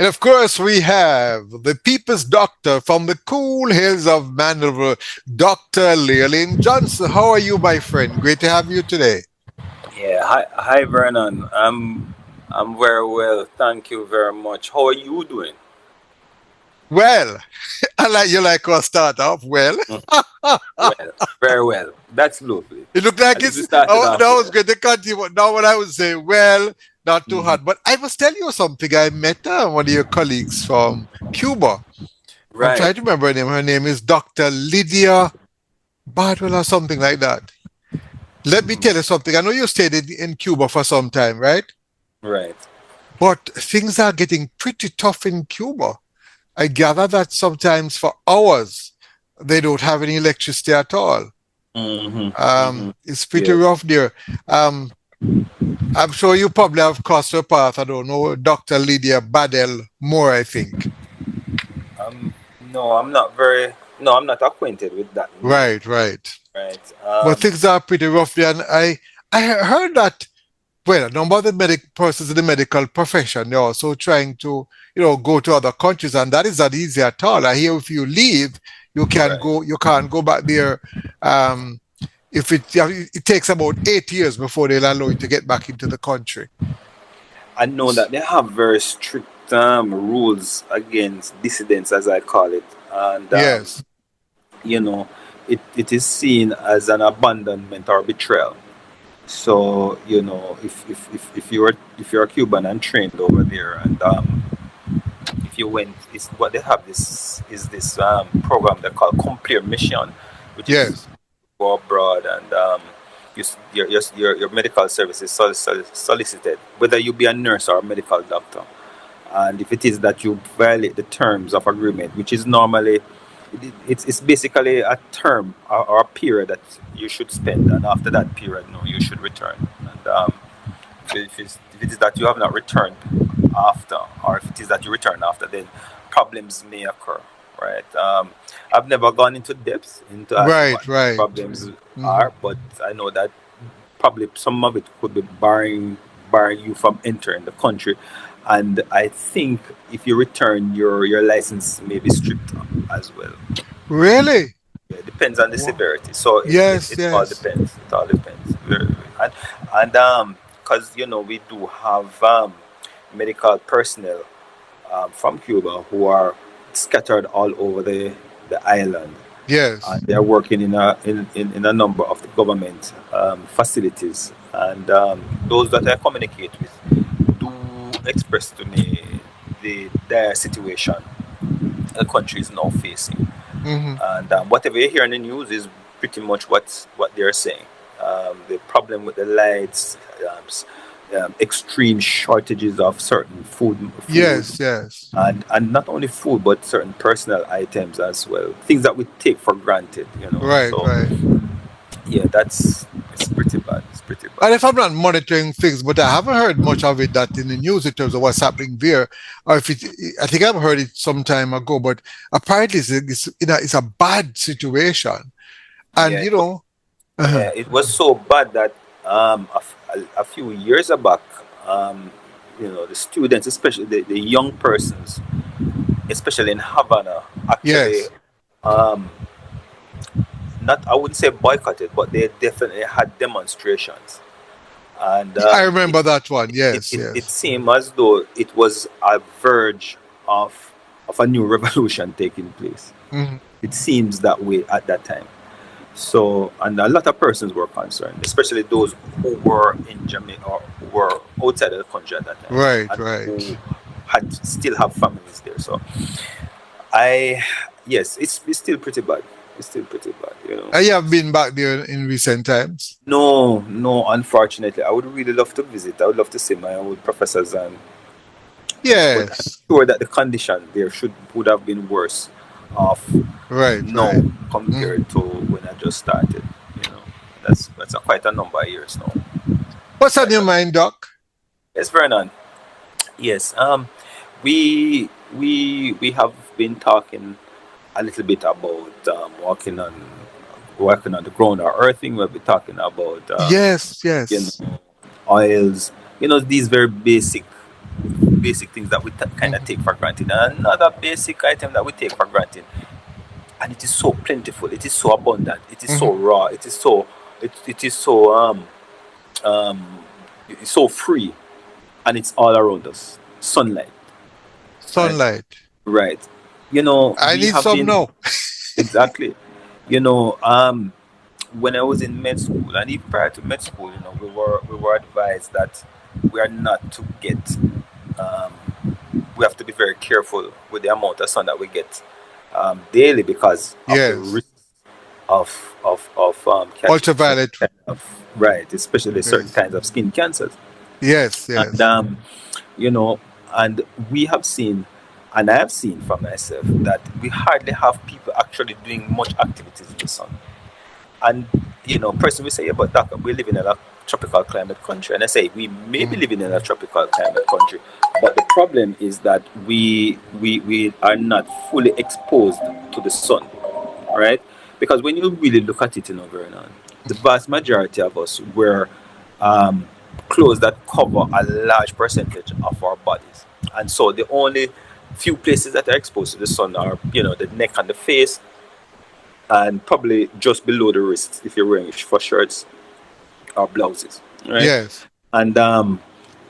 And of course, we have the people's doctor from the cool hills of Mandelbrot, Dr. Llewellyn Johnson. How are you, my friend? Great to have you today. Yeah, hi Vernon. I'm very well, thank you very much. How are you doing? Well, I like you like our start off. Well, Mm, Well, very well. That's lovely. it looked like At least we it's, started oh, off that was well. good to continue. But now when I would say, well, not too Hmm. hot. But I must tell you something. I met one of your colleagues from Cuba. I'm Right. trying to remember her name. Her name is Dr. Lydia Bardwell or something like that. Let me Hmm. tell you something. I know you stayed in Cuba for some time, right? Right. But things are getting pretty tough in Cuba. I gather that sometimes for hours they don't have any electricity at all. Hmm. Hmm. It's pretty Yes. rough there. Um, I'm sure you probably have crossed your path. I don't know, Dr. Lydia Badel Moore, I think. Um. No, I'm not very. No, I'm not acquainted with that name. Right, right. Right. But things are pretty rough there. And I heard that, well, a number of the persons in the medical profession, they're also trying to, go to other countries, and that is not easy at all. I hear if you leave, Right. you can't go back there. Um, if it takes about 8 years before they'll allow you to get back into the country. I know that they have very strict rules against dissidents, as I call it, and Yes, you know, it is seen as an abandonment or betrayal. So if you're a Cuban and trained over there, and if you went, it's what they have this is this program they call Compare Mission, which is yes, go abroad and your medical service is solicited, whether you be a nurse or a medical doctor. And if it is that you violate the terms of agreement, which is normally it's basically a term or a period that you should spend, and after that period, no, you should return. And if it is that you have not returned after, or if it is that you return after, then problems may occur. Right. I've never gone into depth into as to right, what these right. problems Hmm. are, but I know that probably some of it could be barring you from entering the country. And I think if you return, your license may be stripped as well. Really? Yeah, it depends on the Wow. severity. So Yes, it all yes, depends. It all depends. And because we do have medical personnel from Cuba who are scattered all over the island. yes, They are working in a number of the government facilities, and those that I communicate with do express to me the dire situation the country is now facing. hmm, And whatever you hear in the news is pretty much what they're saying. The problem with the lights, extreme shortages of certain food, yes, yes. and not only food but certain personal items as well. Things that we take for granted, Right, So right. yeah, it's pretty bad. It's pretty And bad. if I'm not monitoring things, but I haven't heard much of it that in the news in terms of what's happening there, or if it, I think I've heard it some time ago, but apparently it's a bad situation. And, Yeah, uh-huh. it was so bad that a few years back, um, the students, especially the young persons, especially in Havana, actually, Yes, um, not I wouldn't say boycotted, but they definitely had demonstrations, and I remember that one. Yes, it yes. seemed as though it was a verge of a new revolution taking place. Hmm. It seems that way at that time. So, and a lot of persons were concerned, especially those who were in Jamaica or who were outside of the country at that time, Right, and right. who had still have families there. So, I, yes, it's still pretty bad. It's still pretty bad. I have been back there in recent times. No, no, unfortunately, I would really love to visit. I would love to see my old professors, and but I'm Yes, sure that the condition there should would have been worse off right, now right. Hmm. compared to when I just started. You know, that's quite a number of years now. What's on Quite your a, mind, Doc? yes, Vernon. Yes. We have been talking a little bit about working on the ground or earthing. We'll be talking about Yes, you yes. know oils. These very basic basic things that we kind of Hmm. take for granted. And another basic item that we take for granted, and it is so plentiful, it is so abundant, it is so Hmm. raw, it is so um, it's so free, and it's all around us. Sunlight, right? Sunlight. Right. I We need have some been now. exactly. You know, um, when I was in med school, and even prior to med school, we were advised that we are not to get. Um, we have to be very careful with the amount of sun that we get daily because of the Yes. risk of catching certain Ultraviolet. kind of right, especially certain Yes. kinds of skin cancers. Yes. And Yes. you know, and we have seen, and I have seen for myself that we hardly have people actually doing much activities in the sun. And person will say, yeah, but Doc, we live in a tropical climate country. And I say, we may be Hmm. living in a tropical climate country, but the problem is that we are not fully exposed to the sun, right? Because when you really look at it, Vernon, the vast majority of us wear um, clothes that cover a large percentage of our bodies. And so the only few places that are exposed to the sun are, the neck and the face, and probably just below the wrists if you're wearing for shirts or blouses, right? Yes. And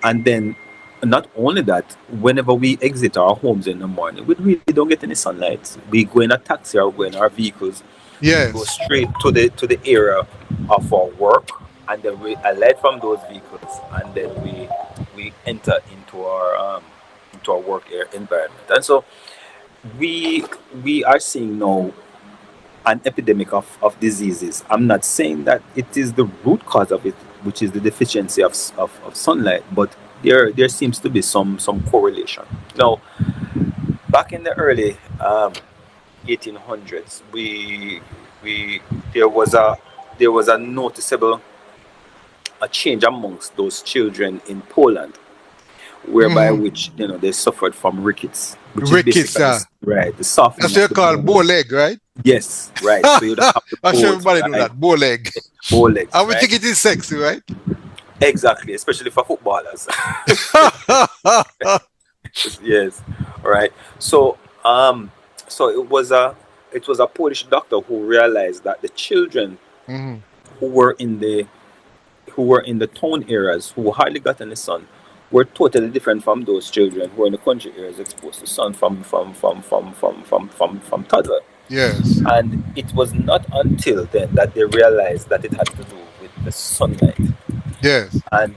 and then not only that, whenever we exit our homes in the morning, we really don't get any sunlight. We go in a taxi or go in our vehicles, we go Yes. straight to the area of our work, and then we alight from those vehicles, and then we enter into our work environment. And so we we are seeing now an epidemic of diseases. I'm not saying that it is the root cause of it, which is the deficiency of sunlight, but there seems to be some correlation. Now, back in the early 1800s, we there was a noticeable a change amongst those children in Poland, whereby Hmm. which they suffered from rickets, which is Rickets. basically right the softening That's what of you the call bow bones. leg, right? Yes, right. So you don't have the I'm sure bones, everybody do right? that. Bow leg. Bow legs, I would right? think it is sexy, right? Exactly, especially for footballers. Yes, right. So, so it was a Polish doctor who realized that the children Hmm. who were in the who were in the town areas who hardly got any sun were totally different from those children who were in the country areas exposed to sun from toddler. Yes. And it was not until then that they realized that it had to do with the sunlight. Yes. And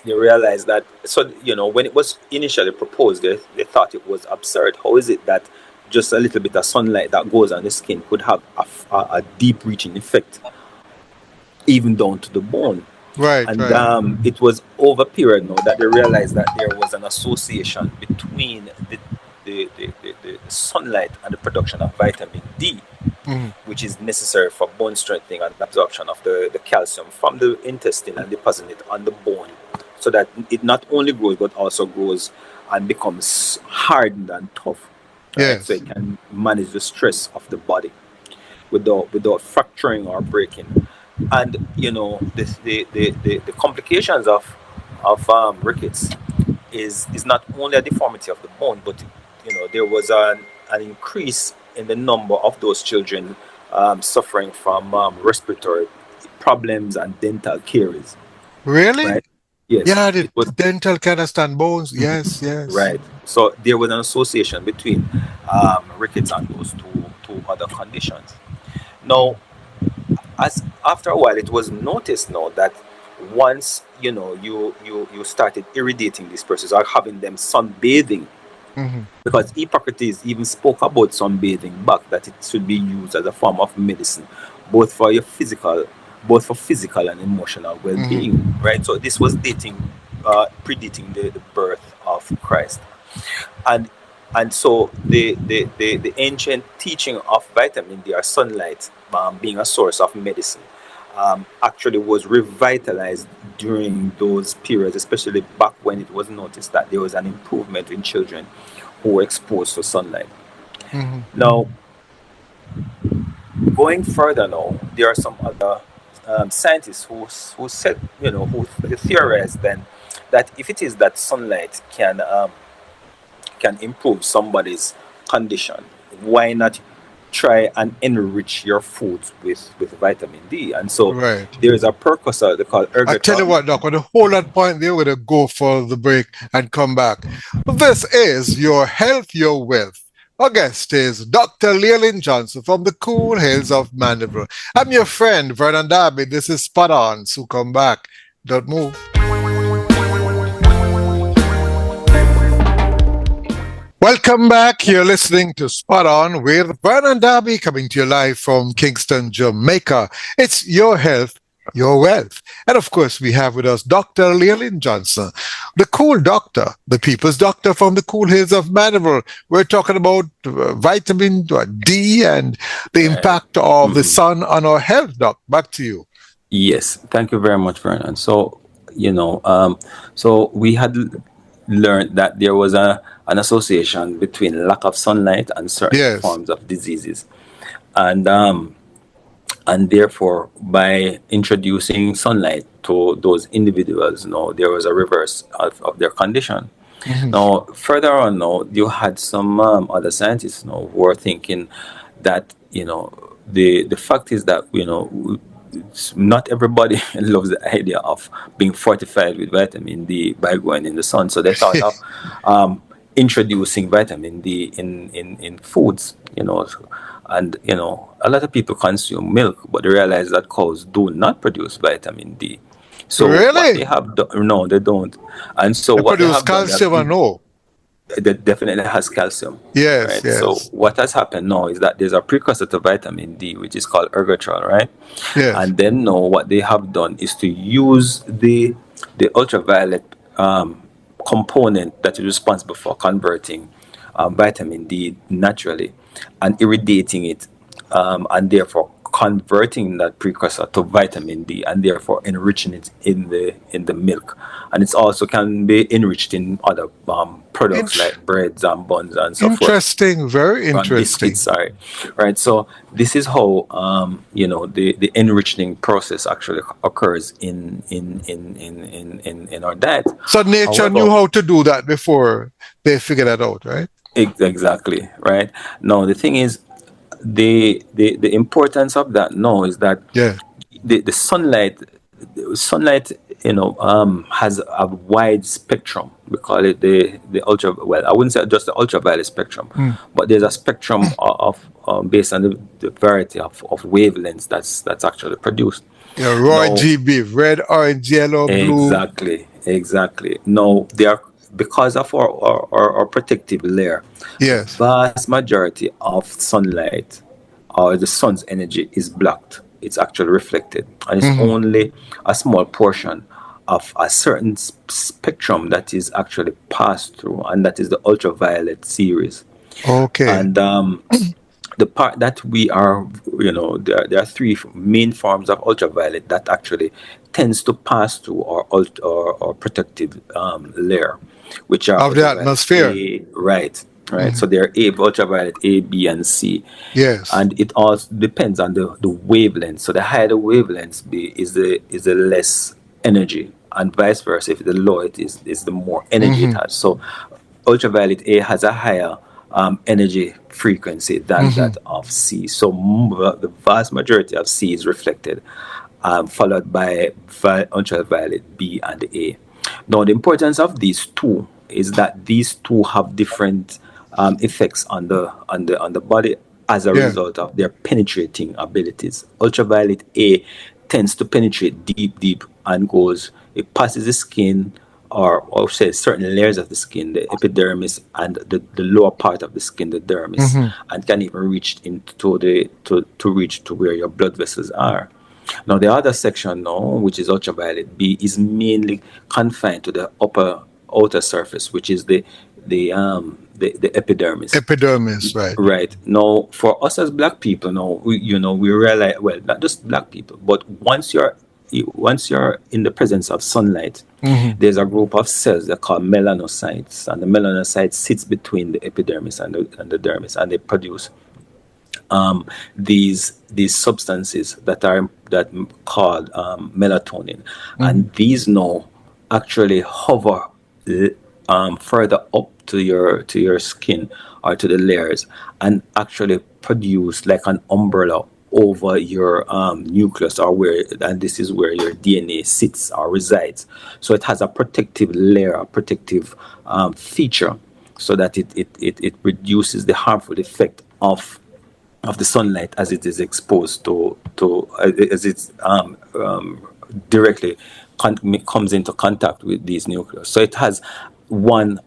they realized that, so when it was initially proposed, they thought it was absurd. How is it that just a little bit of sunlight that goes on the skin could have a deep reaching effect even down to the bone? Right. And Right. it was over a period now that they realized that there was an association between the sunlight and the production of vitamin D, Hmm. which is necessary for bone strengthening and absorption of the calcium from the intestine and depositing it on the bone, so that it not only grows but also grows and becomes hardened and tough, right? So Yes. it can manage the stress of the body without fracturing or breaking. And the complications of rickets is not only a deformity of the bone, but there was an increase in the number of those children suffering from respiratory problems and dental caries. Really? Right? Yes, Yeah, it the was dental can stand bones. Yes. Yes. right. So there was an association between rickets and those two other conditions. Now, Hmm. as after a while, it was noticed now that once you started irradiating these persons or having them sunbathing, Hmm. because Hippocrates even spoke about sunbathing back, that it should be used as a form of medicine, both for your physical, both for physical and emotional Hmm. well-being, right? So this was predating the birth of Christ. And and so the ancient teaching of vitamin D or sunlight being a source of medicine actually was revitalized during those periods, especially back when it was noticed that there was an improvement in children who were exposed to sunlight. Hmm. Now, going further now, there are some other scientists who said, who theorized then that if it is that sunlight can improve somebody's condition, why not try and enrich your foods with vitamin D? And so Right. there is a precursor they call I tell you ergoton. what, Doc, on the hold that point there, we're going to go for the break and come back. This is Your Health, Your Wealth. Our guest is Dr. Llewellyn Johnson from the cool hills of Mandeville. I'm your friend, Vernon Darby. This is Spot On, so come back. Don't move. Welcome back. You're listening to Spot On with Vernon Darby coming to you live from Kingston, Jamaica. It's Your Health, Your Wealth. And of course, we have with us Dr. Llewellyn Johnson, the cool doctor, the people's doctor from the cool hills of Mandeville. We're talking about vitamin D and the Right. impact of the Mhm. sun on our health, Doc. Back to you. Yes, thank you very much, Vernon. So, so we had learned that there was an association between lack of sunlight and certain Yes. forms of diseases, and therefore, by introducing sunlight to those individuals, there was a reverse of their condition. Mhm. Now, further on, you had some other scientists, who were thinking that, the fact is that, not everybody loves the idea of being fortified with vitamin D by going in the sun. So they thought of introducing vitamin D in foods, and a lot of people consume milk, but they realize that cows do not produce vitamin D. So what they Really? have done, no, they don't. And so They what they produce have done, they have calcium, I know. that definitely has calcium, Yes, right? So yes, what has happened now is that there's a precursor to vitamin D, which is called ergotrol, right? yes. And then now what they have done is to use the ultraviolet component that is responsible for converting vitamin D naturally and irradiating it, and therefore converting that precursor to vitamin D and therefore enriching it in the milk. And it also can be enriched in other products Int- like breads and buns and so forth, Interesting, very biscuits, interesting. sorry, right? So this is how the enriching process actually occurs in our diet. So nature However, knew how to do that before they figured that out, right? exactly, right. Now the thing is, the importance of that now is that Yeah. the sunlight has a wide spectrum. We call it the ultra, well, I wouldn't say just the ultraviolet spectrum, Mm. but there's a spectrum of based on the variety of wavelengths that's actually produced. Yeah, Roy Now, GB, red, orange, yellow, blue. exactly. No, they are, because of our protective layer. The Yes. vast majority of sunlight or the sun's energy is blocked. It's actually reflected, and it's Hmm. only a small portion of a certain spectrum that is actually passed through, and that is the ultraviolet series. Okay. And the part that we are, there are three main forms of ultraviolet that actually tends to pass through our protective layer, which are Of the ultraviolet atmosphere. A, right. Hmm. So they're ultraviolet A, B, and C, Yes. and it all depends on the wavelength. So the higher the wavelengths be, is the less energy, and vice versa. If the lower it is the more energy it Hmm. has. So ultraviolet A has a higher energy frequency than Hmm. that of C. So the vast majority of C is reflected, followed by ultraviolet B and A. Now, the importance of these two is that these two have different effects on the body as a Yeah. result of their penetrating abilities. Ultraviolet A tends to penetrate deep and it passes the skin, or say certain layers of the skin, the epidermis and the lower part of the skin, the dermis, Hmm. and can even reach into to reach to where your blood vessels are. Now the other section now, which is ultraviolet B, is mainly confined to the upper outer surface, which is the epidermis. Epidermis, right. Right. Now, for us as black people, now we realize, well, not just black people, but once you're in the presence of sunlight, Hmm. there's a group of cells that are called melanocytes, and the melanocyte sits between the epidermis and the dermis, and they produce these substances that are called melatonin, Hmm. and these now actually hover further up to your skin or to the layers, and actually produce like an umbrella over your nucleus, or where, and this is where your DNA sits or resides. So it has a protective layer, a protective feature, so that it reduces the harmful effect of the sunlight as it is exposed to as it's directly comes into contact with these nucleus. So it has one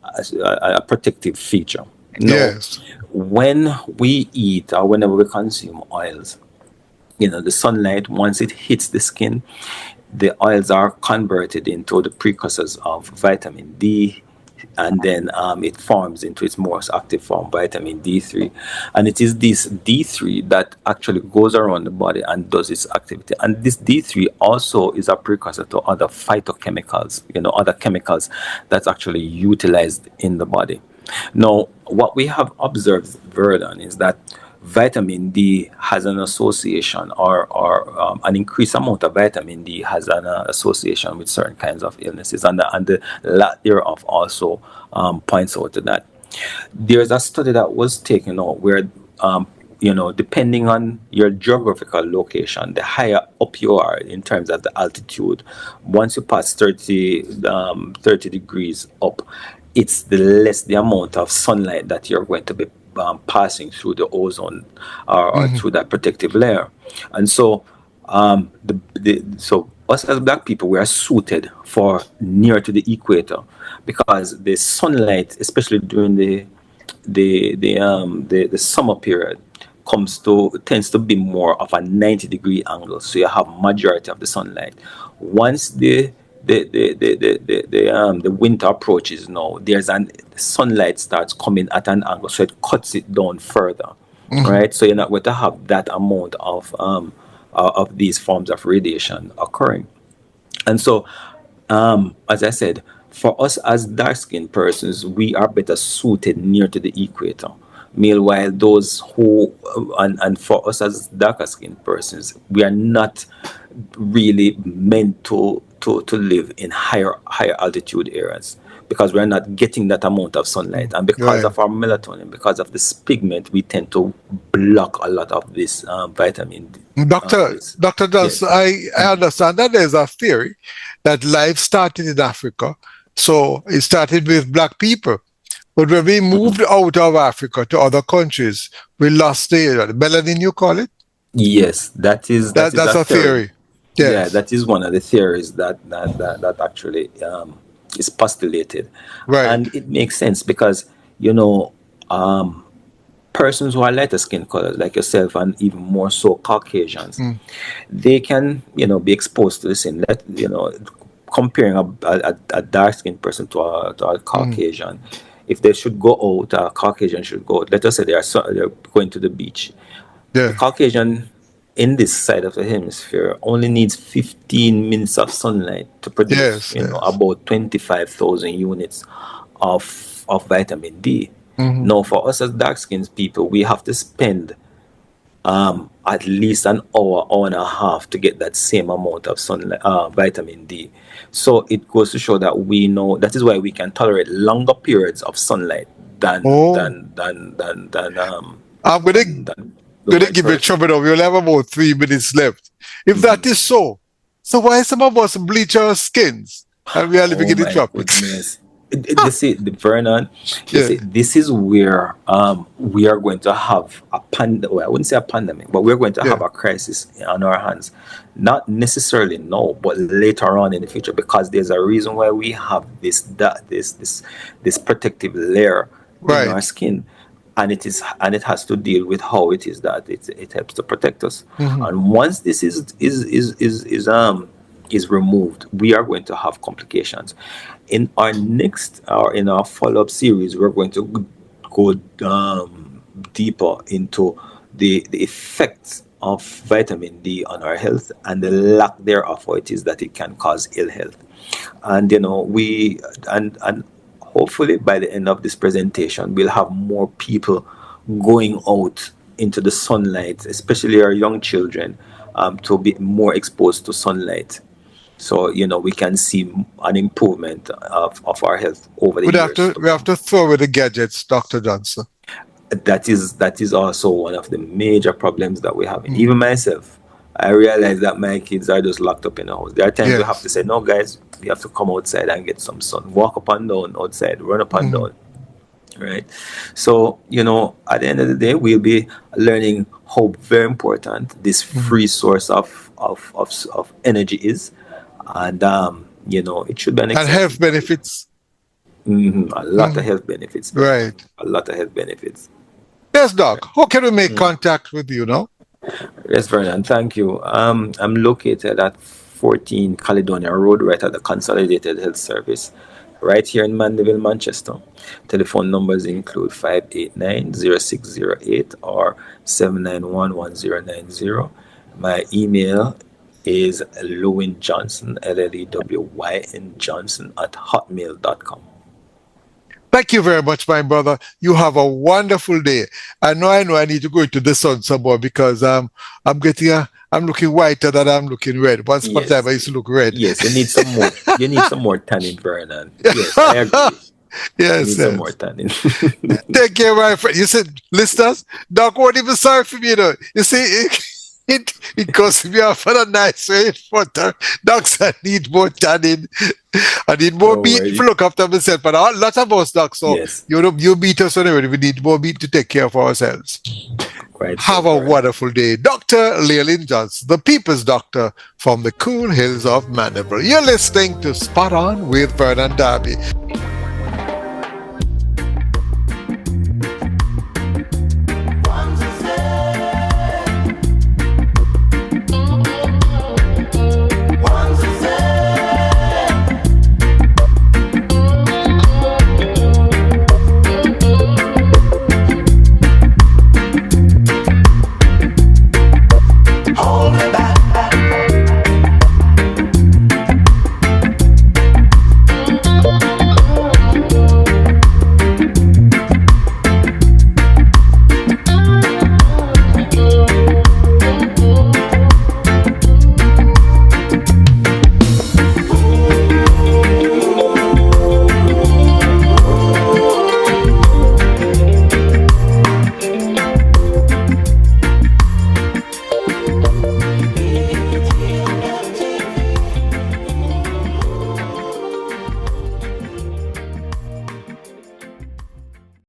a protective feature. Now, Yes. when we eat or whenever we consume oils, the sunlight, once it hits the skin, the oils are converted into the precursors of vitamin D, and then it forms into its most active form, vitamin D3. And it is this D3 that actually goes around the body and does its activity. And this D3 also is a precursor to other phytochemicals, other chemicals that's actually utilized in the body. Now, what we have observed, Verdon, is that vitamin D has an association, or an increased amount of vitamin D has an association with certain kinds of illnesses, and the lack thereof also points out to that. There's a study that was taken out where, depending on your geographical location, the higher up you are in terms of the altitude, once you pass 30 degrees up, it's the less the amount of sunlight that you're going to be passing through the ozone, or Hmm. through that protective layer. And so, so us as black people, we are suited for near to the equator, because the sunlight, especially during the summer period, tends to be more of a 90-degree angle, so you have majority of the sunlight. Once the winter approaches, now there's an sunlight starts coming at an angle, so it cuts it down further, Hmm. right? So you're not going to have that amount of these forms of radiation occurring. And so, as I said, for us as dark skinned persons, we are better suited near to the equator. Meanwhile, those who, and for us as darker skinned persons, we are not really meant to live in higher altitude areas, because we're not getting that amount of sunlight. And because Right. of our melatonin, because of this pigment, we tend to block a lot of this vitamin D. This, Dr. yeah. Johnson, I understand that there's a theory that life started in Africa. So it started with black people. But when we moved out of Africa to other countries, we lost the melanin, you call it? Yes, that is That's a a theory. theory. Yeah, Yes. that is one of the theories that actually is postulated, Right. and it makes sense because, you know um, persons who are lighter skin colors like yourself, and even more so Caucasians, Mm. they can, be exposed to the same. Comparing a dark skinned person to a Mm. Caucasian, if they should go out, a Caucasian should go out. Let us say they're going to the beach. The Yeah. Caucasian in this side of the hemisphere only needs 15 minutes of sunlight to produce, Yes. Yes. about 25,000 units of vitamin D. Hmm. Now, for us as dark skinned people, we have to spend at least an hour and a half to get that same amount of sunlight, vitamin D. So it goes to show that we know that is why we can tolerate longer periods of sunlight than Oh, than than than than um I'm than the gonna white give you person. trouble now. We'll have about 3 minutes left. If that is so, so why some of us bleach our skins and we are living Oh in the my tropics? goodness. This is the Vernon. You Yeah. see, this is where we are going to have a well, I wouldn't say a pandemic, but we're going to Yeah. have a crisis on our hands. Not necessarily now, but later on in the future, because there's a reason why we have this protective layer in our Right. skin. And it has to deal with how it is that it helps to protect us. Hmm. And once this is removed, we are going to have complications. In our next, or in our follow-up series, we're going to go deeper into the effects of vitamin D on our health, and the lack thereof, how it is that it can cause ill health. And we and hopefully by the end of this presentation, we'll have more people going out into the sunlight, especially our young children, to be more exposed to sunlight. So, we can see an improvement of our health over the We'd have years to to we have come. to throw away the gadgets, Dr. Johnson. That is also one of the major problems that we have. Mm. Even myself, I realize that my kids are just locked up in the house. There are times we have to Yes. say, no, guys, we have to come outside and get some sun, walk up and down outside, run up and Mm. down, right? So, at the end of the day, we'll be learning how very important this Mm. free source of energy is. And, it should be an And exciting health topic. benefits. A lot of Mm. health benefits, brother. Right. A lot of health benefits. Yes, Doc. How can we make Mm. contact with you now? Yes, Vernon, thank you. I'm located at 14 Caledonia Road, right at the Consolidated Health Service, right here in Mandeville, Manchester. Telephone numbers include 589-0608 or 791-1090. My email is Llewellyn Johnson, Llewyn Johnson at hotmail.com. Thank you very much, my brother. You have a wonderful day. I know I need to go into the sun some more because I'm looking whiter than I'm looking red. Once upon a time I Yes, used to look red. yes, you need some more. You need some more tanning, Vernon. Yes, I agree. You Yes, need some more yes. tanning. Take care, my friend. You said, listeners, Doc won't even sorry for me, though. You see, it costs me off on a nice way for docs. I need more tanning. I need more Don't meat to worry. look after myself. But a lot of us, docs, so Yes, you beat us anyway. We need more meat to take care of ourselves. right. So Have a Vernon. wonderful day. Dr. Llewellyn Johnson, the People's Doctor from the cool hills of Mandeville. You're listening to Spot On with Vernon Darby.